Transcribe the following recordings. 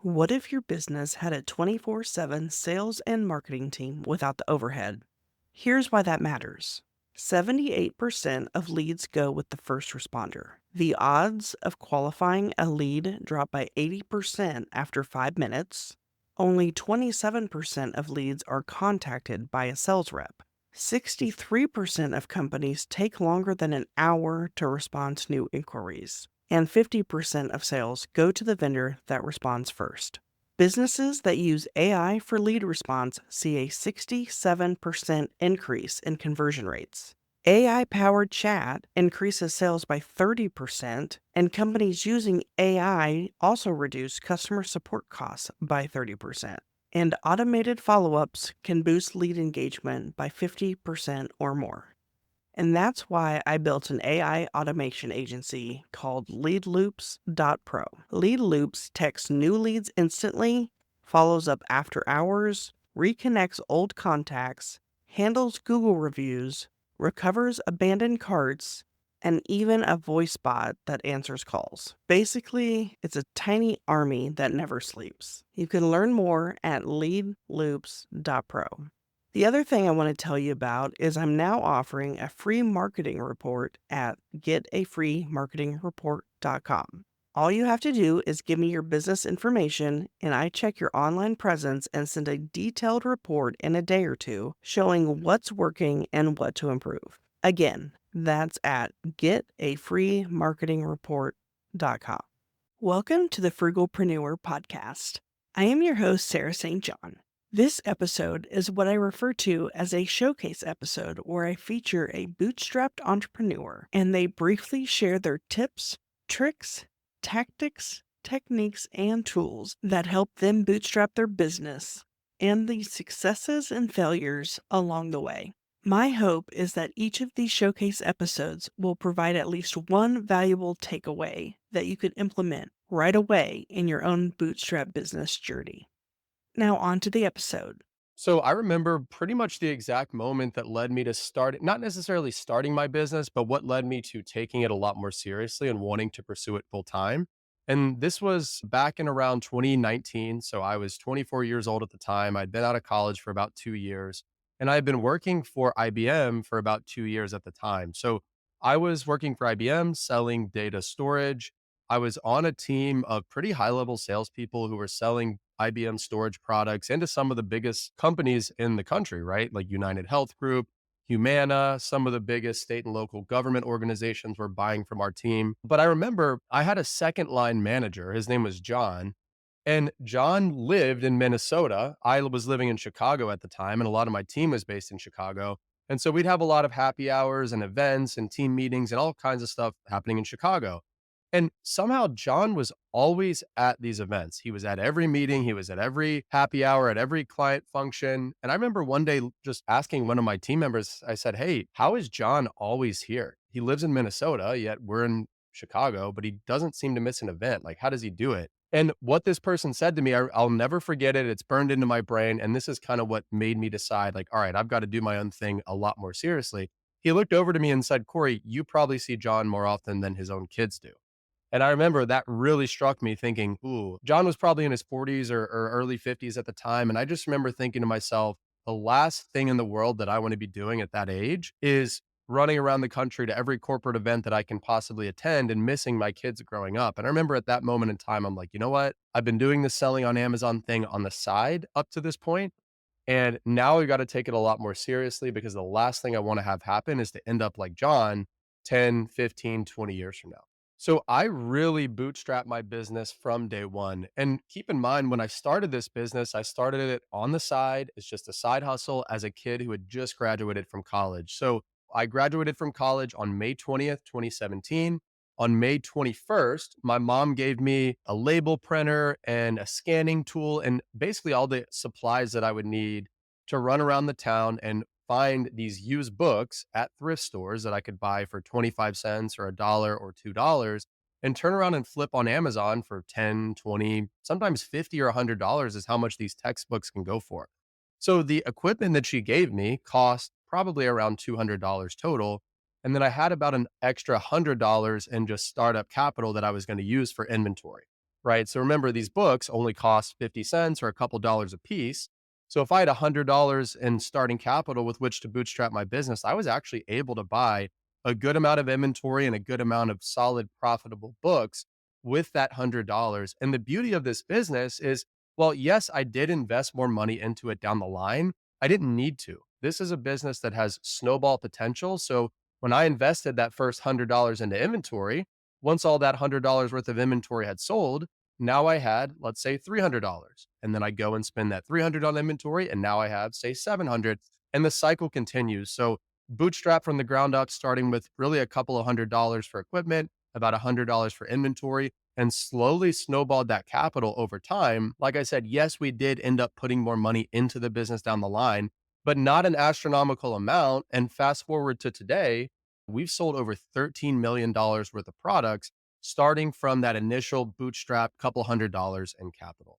What if your business had a 24/7 sales and marketing team without the overhead? Here's why that matters. 78% of leads go with the first responder. The odds of qualifying a lead drop by 80% after 5 minutes. Only 27% of leads are contacted by a sales rep. 63% of companies take longer than an hour to respond to new inquiries, and 50% of sales go to the vendor that responds first. Businesses that use AI for lead response see a 67% increase in conversion rates. AI powered chat increases sales by 30%, and companies using AI also reduce customer support costs by 30%. And automated follow ups can boost lead engagement by 50% or more. And that's why I built an AI automation agency called LeadLoops.pro. LeadLoops texts new leads instantly, follows up after hours, reconnects old contacts, handles Google reviews, recovers abandoned carts, and even a voice bot that answers calls. Basically, it's a tiny army that never sleeps. You can learn more at leadloops.pro. The other thing I want to tell you about is I'm now offering a free marketing report at getafreemarketingreport.com. All you have to do is give me your business information, and I check your online presence and send a detailed report in a day or two showing what's working and what to improve. Again, that's at getafreemarketingreport.com. Welcome to the Frugalpreneur podcast. I am your host, Sarah St. John. This episode is what I refer to as a showcase episode where I feature a bootstrapped entrepreneur and they briefly share their tips, tricks, tactics, techniques, and tools that help them bootstrap their business and the successes and failures along the way. My hope is that each of these showcase episodes will provide at least one valuable takeaway that you could implement right away in your own bootstrap business journey. Now, on to the episode. So I remember pretty much the exact moment that led me to start, not necessarily starting my business, but what led me to taking it a lot more seriously and wanting to pursue it full time. And this was back in around 2019. So I was 24 years old at the time. I'd been out of college for about 2 years and I had been working for IBM for about 2 years at the time. So I was working for IBM selling data storage. I was on a team of pretty high level salespeople who were selling IBM storage products into some of the biggest companies in the country, right? Like United Health Group, Humana, some of the biggest state and local government organizations were buying from our team. But I remember I had a second line manager. His name was John. And John lived in Minnesota. I was living in Chicago at the time, and a lot of my team was based in Chicago. And so we'd have a lot of happy hours and events and team meetings and all kinds of stuff happening in Chicago. And somehow John was always at these events. He was at every meeting, he was at every happy hour, at every client function. And I remember one day just asking one of my team members, I said, "Hey, how is John always here? He lives in Minnesota, yet we're in Chicago, but he doesn't seem to miss an event. Like, how does he do it?" And what this person said to me, I'll never forget it. It's burned into my brain. And this is kind of what made me decide, like, all right, I've got to do my own thing a lot more seriously. He looked over to me and said, "Corey, you probably see John more often than his own kids do." And I remember that really struck me thinking, ooh, John was probably in his 40s or early 50s at the time. And I just remember thinking to myself, the last thing in the world that I want to be doing at that age is running around the country to every corporate event that I can possibly attend and missing my kids growing up. And I remember at that moment in time, I'm like, you know what? I've been doing this selling on Amazon thing on the side up to this point, and now we got to take it a lot more seriously because the last thing I want to have happen is to end up like John 10, 15, 20 years from now. So I really bootstrapped my business from day one. And keep in mind, when I started this business, I started it on the side. It's just a side hustle as a kid who had just graduated from college. So I graduated from college on May 20th, 2017. On May 21st, my mom gave me a label printer and a scanning tool and basically all the supplies that I would need to run around the town and find these used books at thrift stores that I could buy for 25 cents or a dollar or $2 and turn around and flip on Amazon for 10, 20, sometimes 50 or $100 is how much these textbooks can go for. So the equipment that she gave me cost probably around $200 total. And then I had about an extra $100 in just startup capital that I was going to use for inventory. right? So remember, these books only cost 50 cents or a couple dollars a piece. So if I had $100 in starting capital with which to bootstrap my business, I was actually able to buy a good amount of inventory and a good amount of solid, profitable books with that $100. And the beauty of this business is, well, yes, I did invest more money into it down the line. I didn't need to. This is a business that has snowball potential. So when I invested that first $100 into inventory, once all that $100 worth of inventory had sold, now I had, let's say, $300. And then I go and spend that 300 on inventory. And now I have, say, 700. And the cycle continues. So bootstrap from the ground up, starting with really a couple of $100 for equipment, about $100 for inventory, and slowly snowballed that capital over time. Like I said, yes, we did end up putting more money into the business down the line, but not an astronomical amount. And fast forward to today, we've sold over $13 million worth of products starting from that initial bootstrap couple $100 in capital.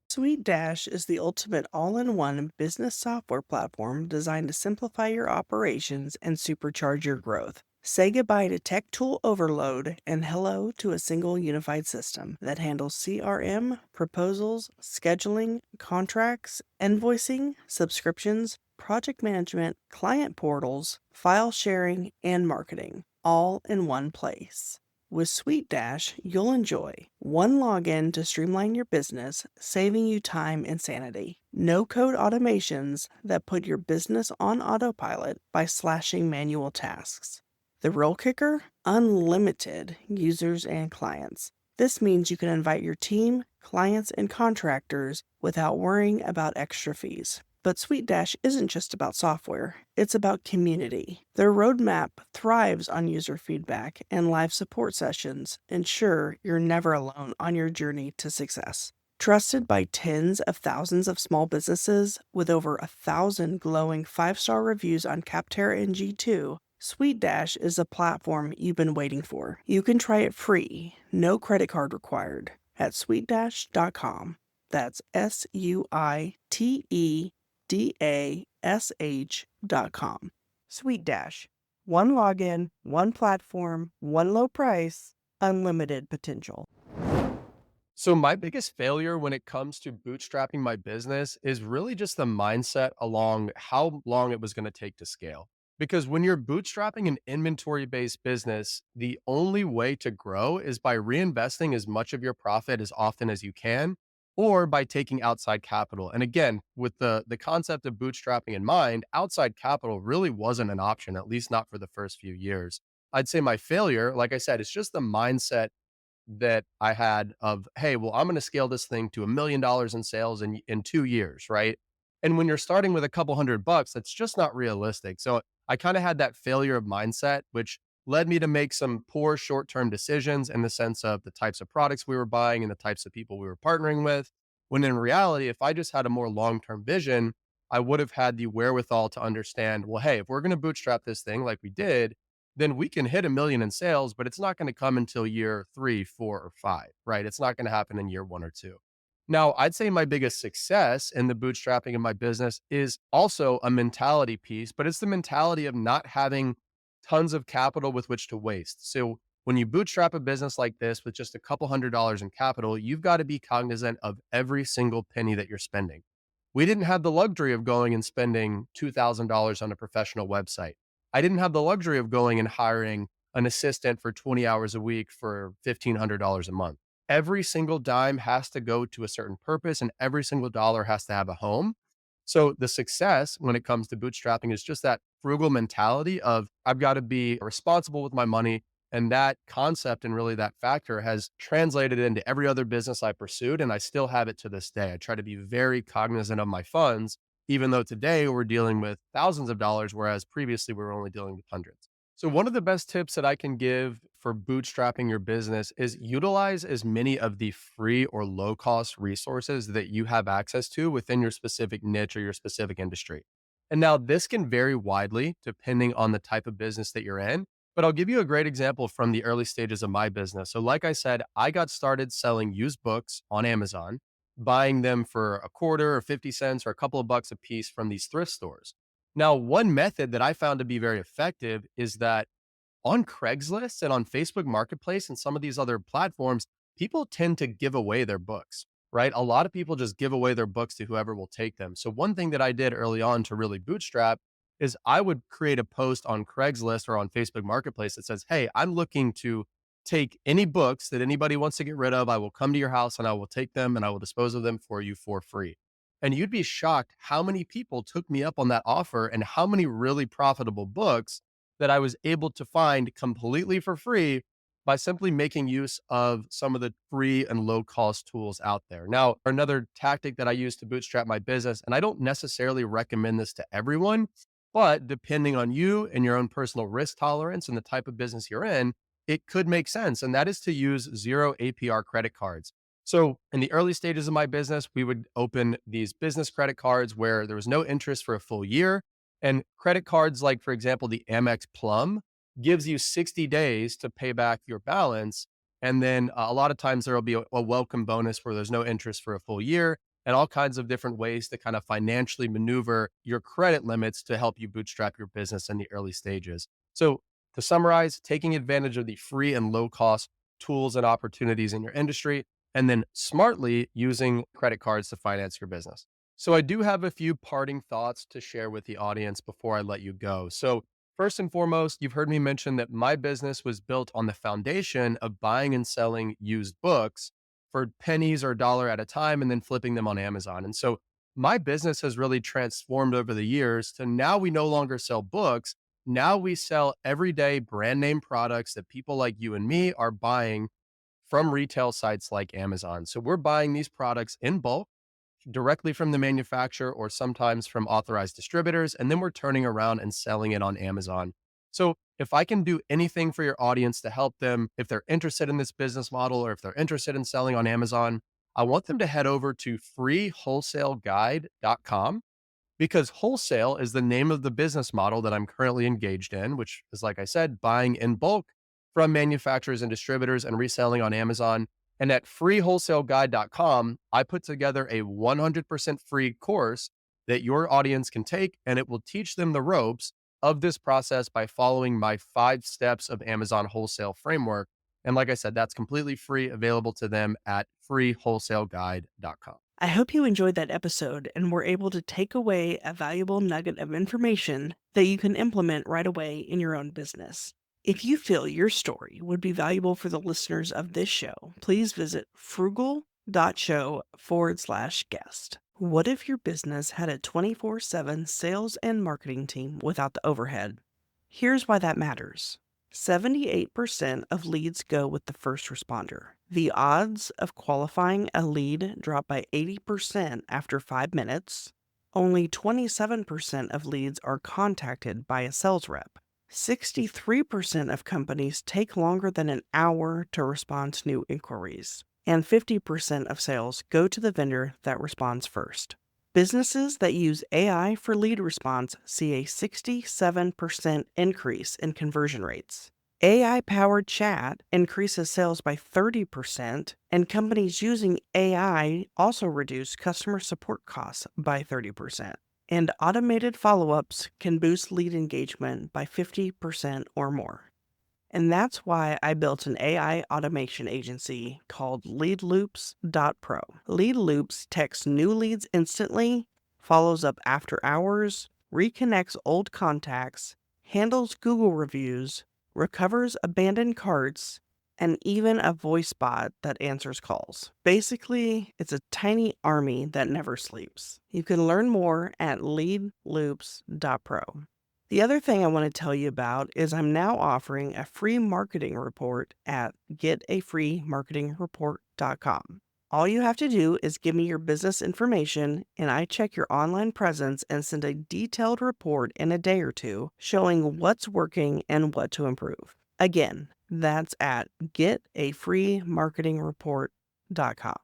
Sweet Dash is the ultimate all in one business software platform designed to simplify your operations and supercharge your growth. Say goodbye to tech tool overload and hello to a single unified system that handles CRM, proposals, scheduling, contracts, invoicing, subscriptions, project management, client portals, file sharing, and marketing, all in one place. With Sweet Dash, you'll enjoy one login to streamline your business, saving you time and sanity. No code automations that put your business on autopilot by slashing manual tasks. The real kicker? Unlimited users and clients. This means you can invite your team, clients, and contractors without worrying about extra fees. But Sweet Dash isn't just about software, it's about community. Their roadmap thrives on user feedback and live support sessions, ensure you're never alone on your journey to success. Trusted by tens of thousands of small businesses with over 1,000 glowing 5-star reviews on Capterra and G2, Sweet Dash is a platform you've been waiting for. You can try it free, no credit card required, at sweetdash.com. That's SUITEDASH.com. Sweet Dash. One login, one platform, one low price, unlimited potential. So, my biggest failure when it comes to bootstrapping my business is really just the mindset along how long it was going to take to scale. Because when you're bootstrapping an inventory based business, the only way to grow is by reinvesting as much of your profit as often as you can, or by taking outside capital. And again, with the concept of bootstrapping in mind, outside capital really wasn't an option, at least not for the first few years. I'd say my failure, like I said, it's just the mindset that I had of, hey, well, I'm going to scale this thing to $1 million in sales in 2 years, right? And when you're starting with a couple $100, that's just not realistic. So I kind of had that failure of mindset, which led me to make some poor short term decisions in the sense of the types of products we were buying and the types of people we were partnering with. When in reality, if I just had a more long term vision, I would have had the wherewithal to understand, well, hey, if we're going to bootstrap this thing like we did, then we can hit 1 million in sales, but it's not going to come until year 3, 4, or 5, right? It's not going to happen in year 1 or 2. Now, I'd say my biggest success in the bootstrapping of my business is also a mentality piece, but it's the mentality of not having tons of capital with which to waste. So when you bootstrap a business like this with just a couple $100 in capital, you've got to be cognizant of every single penny that you're spending. We didn't have the luxury of going and spending $2,000 on a professional website. I didn't have the luxury of going and hiring an assistant for 20 hours a week for $1,500 a month. Every single dime has to go to a certain purpose and every single dollar has to have a home. So the success when it comes to bootstrapping is just that frugal mentality of I've got to be responsible with my money. And that concept and really that factor has translated into every other business I pursued. And I still have it to this day. I try to be very cognizant of my funds, even though today we're dealing with thousands of dollars, whereas previously we were only dealing with hundreds. So, one of the best tips that I can give for bootstrapping your business is utilize as many of the free or low cost resources that you have access to within your specific niche or your specific industry. And now this can vary widely depending on the type of business that you're in. But I'll give you a great example from the early stages of my business. So, like I said, I got started selling used books on Amazon, buying them for a quarter or 50 cents or a couple of bucks a piece from these thrift stores. Now, one method that I found to be very effective is that on Craigslist and on Facebook Marketplace and some of these other platforms, people tend to give away their books, right? A lot of people just give away their books to whoever will take them. So one thing that I did early on to really bootstrap is I would create a post on Craigslist or on Facebook Marketplace that says, "Hey, I'm looking to take any books that anybody wants to get rid of. I will come to your house and I will take them and I will dispose of them for you for free." And you'd be shocked how many people took me up on that offer and how many really profitable books that I was able to find completely for free by simply making use of some of the free and low cost tools out there. Now, another tactic that I use to bootstrap my business, and I don't necessarily recommend this to everyone, but depending on you and your own personal risk tolerance and the type of business you're in, it could make sense. And that is to use zero APR credit cards. So, in the early stages of my business, we would open these business credit cards where there was no interest for a full year. And credit cards, like, for example, the Amex Plum, gives you 60 days to pay back your balance. And then a lot of times there will be a welcome bonus where there's no interest for a full year and all kinds of different ways to kind of financially maneuver your credit limits to help you bootstrap your business in the early stages. So, to summarize, taking advantage of the free and low cost tools and opportunities in your industry, and then smartly using credit cards to finance your business. So, I do have a few parting thoughts to share with the audience before I let you go. So, first and foremost, you've heard me mention that my business was built on the foundation of buying and selling used books for pennies or a dollar at a time and then flipping them on Amazon. And so my business has really transformed over the years to now we no longer sell books. Now we sell everyday brand name products that people like you and me are buying from retail sites like Amazon. So we're buying these products in bulk directly from the manufacturer or sometimes from authorized distributors, and then we're turning around and selling it on Amazon. So if I can do anything for your audience to help them, if they're interested in this business model or if they're interested in selling on Amazon, I want them to head over to freewholesaleguide.com because wholesale is the name of the business model that I'm currently engaged in, which is, like I said, buying in bulk from manufacturers and distributors and reselling on Amazon. And at freewholesaleguide.com, I put together a 100% free course that your audience can take, and it will teach them the ropes of this process by following my 5 steps of Amazon wholesale framework. And like I said, that's completely free, available to them at freewholesaleguide.com. I hope you enjoyed that episode and were able to take away a valuable nugget of information that you can implement right away in your own business. If you feel your story would be valuable for the listeners of this show, please visit frugal.show/guest. What if your business had a 24/7 sales and marketing team without the overhead? Here's why that matters. 78% of leads go with the first responder. The odds of qualifying a lead drop by 80% after 5 minutes. Only 27% of leads are contacted by a sales rep. 63% of companies take longer than an hour to respond to new inquiries. And 50% of sales go to the vendor that responds first. Businesses that use AI for lead response see a 67% increase in conversion rates. AI-powered chat increases sales by 30%, and companies using AI also reduce customer support costs by 30%. And automated follow-ups can boost lead engagement by 50% or more. And that's why I built an AI automation agency called LeadLoops.pro. LeadLoops texts new leads instantly, follows up after hours, reconnects old contacts, handles Google reviews, recovers abandoned carts, and even a voice bot that answers calls. Basically, it's a tiny army that never sleeps. You can learn more at LeadLoops.pro. The other thing I want to tell you about is I'm now offering a free marketing report at getafreemarketingreport.com. All you have to do is give me your business information, and I check your online presence and send a detailed report in a day or two showing what's working and what to improve. Again, that's at getafreemarketingreport.com.